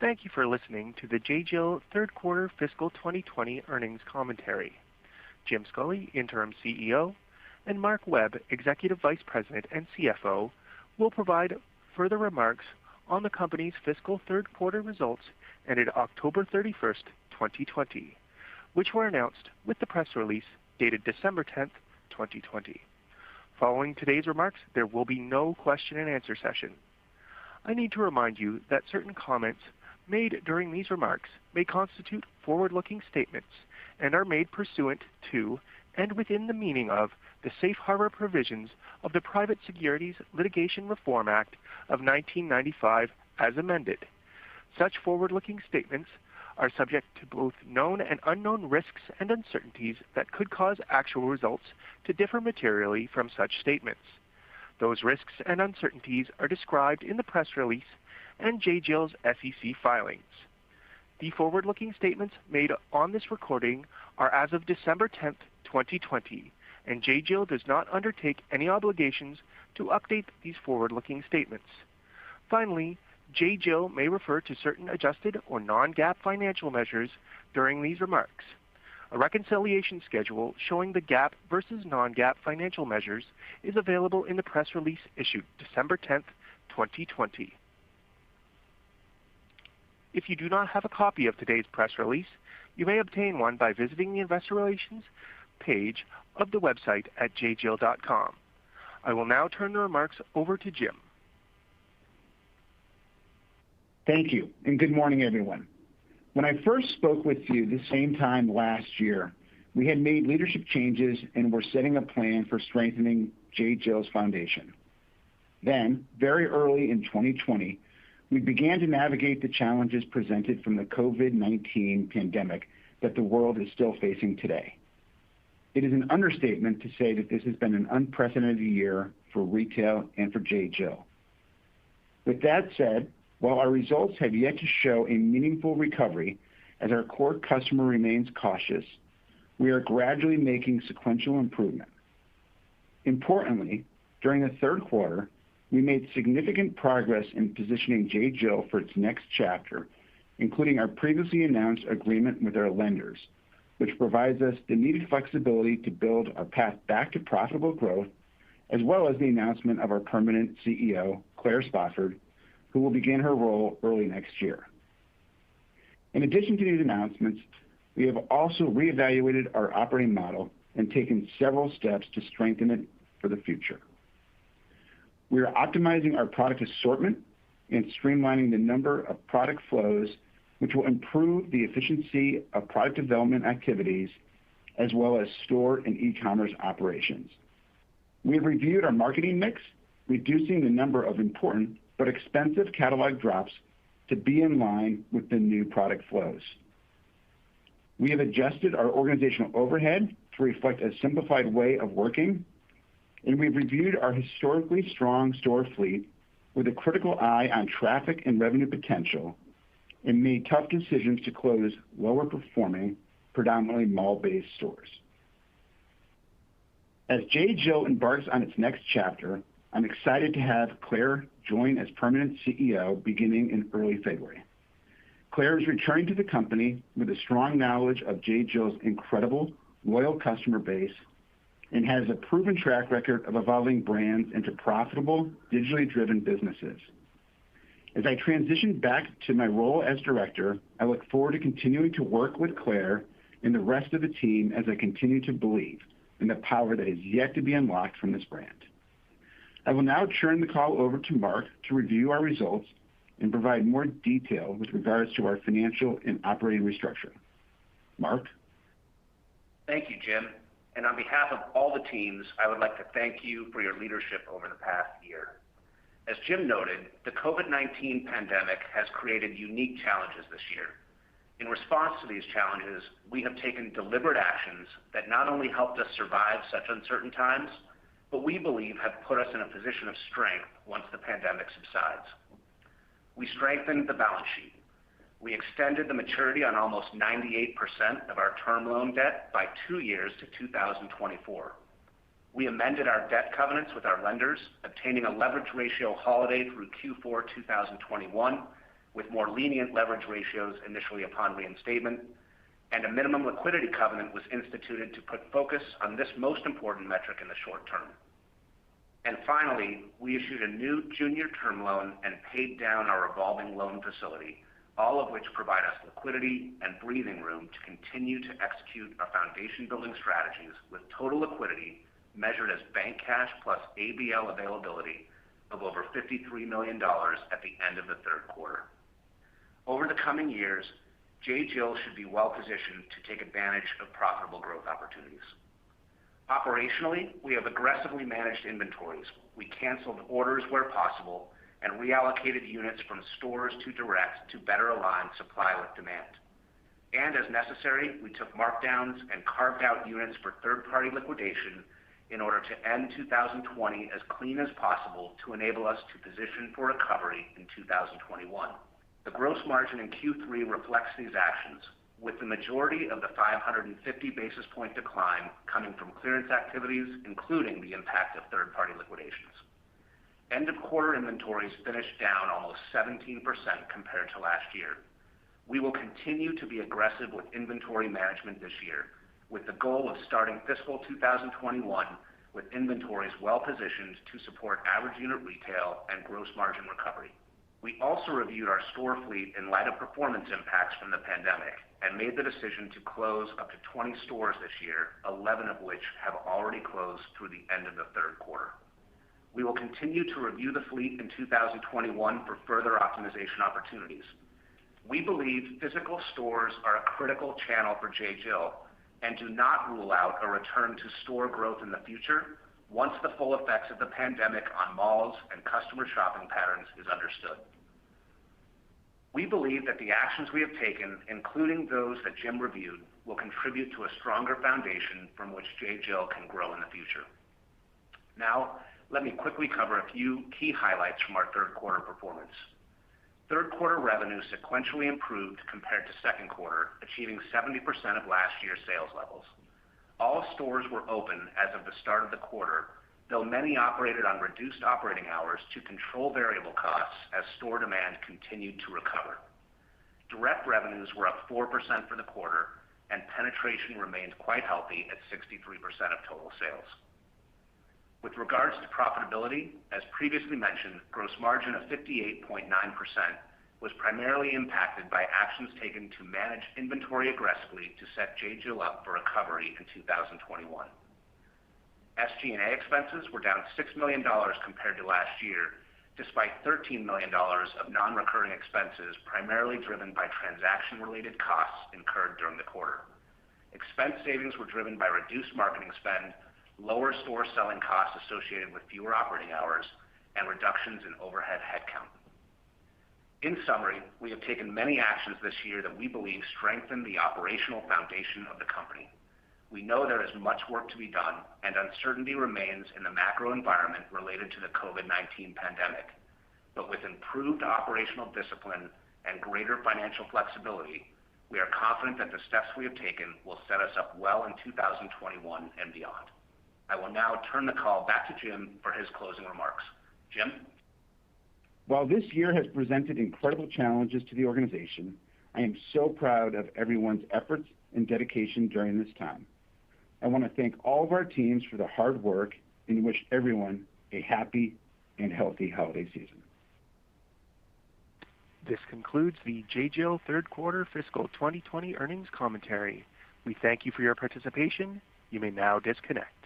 Thank you for listening to the J.Jill third quarter fiscal 2020 earnings commentary. Jim Scully, Interim CEO, and Mark Webb, Executive Vice President and CFO, will provide further remarks on the company's fiscal third quarter results ended October 31st, 2020, which were announced with the press release dated December 10th, 2020. Following today's remarks, there will be no question and answer session. I need to remind you that certain comments made during these remarks may constitute forward-looking statements and are made pursuant to and within the meaning of the Safe Harbor provisions of the Private Securities Litigation Reform Act of 1995 as amended. Such forward-looking statements are subject to both known and unknown risks and uncertainties that could cause actual results to differ materially from such statements. Those risks and uncertainties are described in the press release and J.Jill's SEC filings. The forward-looking statements made on this recording are as of December 10th, 2020, and J.Jill does not undertake any obligations to update these forward-looking statements. Finally, J.Jill may refer to certain adjusted or non-GAAP financial measures during these remarks. A reconciliation schedule showing the GAAP versus non-GAAP financial measures is available in the press release issued December 10th, 2020. If you do not have a copy of today's press release, you may obtain one by visiting the Investor Relations page of the website at jjill.com. I will now turn the remarks over to Jim. Thank you, and good morning, everyone. When I first spoke with you the same time last year, we had made leadership changes and were setting a plan for strengthening J.Jill's foundation. Then, very early in 2020, we began to navigate the challenges presented from the COVID-19 pandemic that the world is still facing today. It is an understatement to say that this has been an unprecedented year for retail and for J.Jill. With that said, while our results have yet to show a meaningful recovery as our core customer remains cautious, we are gradually making sequential improvement. Importantly, during the third quarter, we made significant progress in positioning J.Jill for its next chapter, including our previously announced agreement with our lenders, which provides us the needed flexibility to build our path back to profitable growth, as well as the announcement of our permanent CEO, Claire Spofford, who will begin her role early next year. In addition to these announcements, we have also reevaluated our operating model and taken several steps to strengthen it for the future. We are optimizing our product assortment and streamlining the number of product flows, which will improve the efficiency of product development activities, as well as store and e-commerce operations. We have reviewed our marketing mix, reducing the number of important but expensive catalog drops to be in line with the new product flows. We have adjusted our organizational overhead to reflect a simplified way of working, and we've reviewed our historically strong store fleet with a critical eye on traffic and revenue potential, and made tough decisions to close lower performing, predominantly mall-based stores. As J.Jill embarks on its next chapter, I'm excited to have Claire join as permanent CEO beginning in early February. Claire is returning to the company with a strong knowledge of J.Jill's incredible, loyal customer base and has a proven track record of evolving brands into profitable, digitally driven businesses. As I transition back to my role as director, I look forward to continuing to work with Claire and the rest of the team as I continue to believe in the power that is yet to be unlocked from this brand. I will now turn the call over to Mark to review our results and provide more detail with regards to our financial and operating restructuring. Mark? Thank you, Jim. And on behalf of all the teams, I would like to thank you for your leadership over the past year. As Jim noted, the COVID-19 pandemic has created unique challenges this year. In response to these challenges, we have taken deliberate actions that not only helped us survive such uncertain times, but we believe have put us in a position of strength once the pandemic subsides. We strengthened the balance sheet. We extended the maturity on almost 98% of our term loan debt by 2 years to 2024. We amended our debt covenants with our lenders, obtaining a leverage ratio holiday through Q4 2021 with more lenient leverage ratios initially upon reinstatement, and a minimum liquidity covenant was instituted to put focus on this most important metric in the short term. And finally, we issued a new junior term loan and paid down our revolving loan facility, all of which provide us liquidity and breathing room to continue to execute our foundation building strategies with total liquidity measured as bank cash plus ABL availability of over $53 million at the end of the third quarter. Over the coming years, J.Jill should be well positioned to take advantage of profitable growth opportunities. Operationally, we have aggressively managed inventories. We canceled orders where possible and reallocated units from stores to direct to better align supply with demand. And as necessary, we took markdowns and carved out units for third-party liquidation in order to end 2020 as clean as possible to enable us to position for recovery in 2021. The gross margin in Q3 reflects these actions, with the majority of the 550 basis point decline coming from clearance activities, including the impact of third-party liquidations. End-of-quarter inventories finished down almost 17% compared to last year. We will continue to be aggressive with inventory management this year, with the goal of starting fiscal 2021 with inventories well positioned to support average unit retail and gross margin recovery. We also reviewed our store fleet in light of performance impacts from the pandemic and made the decision to close up to 20 stores this year, 11 of which have already closed through the end of the third quarter. We will continue to review the fleet in 2021 for further optimization opportunities. We believe physical stores are a critical channel for J.Jill and do not rule out a return to store growth in the future once the full effects of the pandemic on malls and customer shopping patterns is understood. We believe that the actions we have taken, including those that Jim reviewed, will contribute to a stronger foundation from which J.Jill can grow in the future. Now, let me quickly cover a few key highlights from our third quarter performance. Third quarter revenue sequentially improved compared to second quarter, achieving 70% of last year's sales levels. All stores were open as of the start of the quarter, though many operated on reduced operating hours to control variable costs as store demand continued to recover. Direct revenues were up 4% for the quarter, and penetration remained quite healthy at 63% of total sales. With regards to profitability, as previously mentioned, gross margin of 58.9% was primarily impacted by actions taken to manage inventory aggressively to set J.Jill up for recovery in 2021. SG&A expenses were down $6 million compared to last year, despite $13 million of non-recurring expenses primarily driven by transaction-related costs incurred during the quarter. Expense savings were driven by reduced marketing spend, lower store selling costs associated with fewer operating hours, and reductions in overhead headcount. In summary, we have taken many actions this year that we believe strengthen the operational foundation of the company. We know there is much work to be done, and uncertainty remains in the macro environment related to the COVID-19 pandemic. But with improved operational discipline and greater financial flexibility, we are confident that the steps we have taken will set us up well in 2021 and beyond. I will now turn the call back to Jim for his closing remarks. Jim? While this year has presented incredible challenges to the organization, I am so proud of everyone's efforts and dedication during this time. I want to thank all of our teams for the hard work and wish everyone a happy and healthy holiday season. This concludes the J.Jill third quarter fiscal 2020 earnings commentary. We thank you for your participation. You may now disconnect.